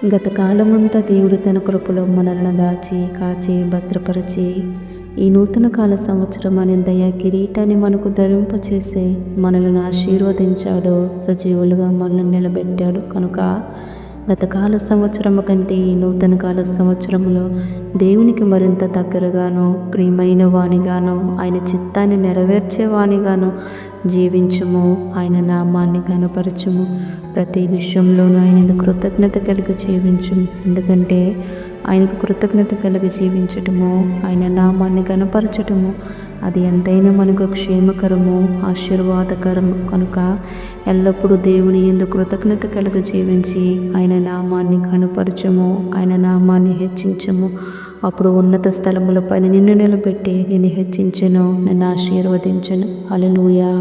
గత కాలమంతా దేవుడు తన కృపలో మనలను దాచి కాచి భద్రపరిచి ఈ నూతన కాల సంవత్సరం అనే దయా కిరీటాన్ని మనకు ధరింపచేసి మనలను ఆశీర్వదించాడు, సజీవులుగా మనల్ని నిలబెట్టాడు. కనుక గత కాల సంవత్సరము కంటే ఈ నూతన కాల సంవత్సరంలో దేవునికి మరింత దగ్గరగాను, ప్రియమైన వానిగాను, ఆయన చిత్తాన్ని నెరవేర్చే వానిగాను జీవించుము. ఆయన నామాన్ని కనపరచుము. ప్రతి విషయంలోనూ ఆయన కృతజ్ఞత కలిగి జీవించుము. ఎందుకంటే ఆయనకు కృతజ్ఞత కలిగి జీవించటము, ఆయన నామాన్ని కనపరచటము అది ఎంతైనా మనకు క్షేమకరము, ఆశీర్వాదకరము. కనుక ఎల్లప్పుడూ దేవుని యందు కృతజ్ఞత కలిగి జీవించి ఆయన నామాన్ని కనపరచము, ఆయన నామాన్ని హెచ్చించము. అప్పుడు ఉన్నత స్థలములపైన నిన్ను నిలబెట్టి నిన్ను హెచ్చించెను, నిన్ను ఆశీర్వదించెను. హల్లెలూయా.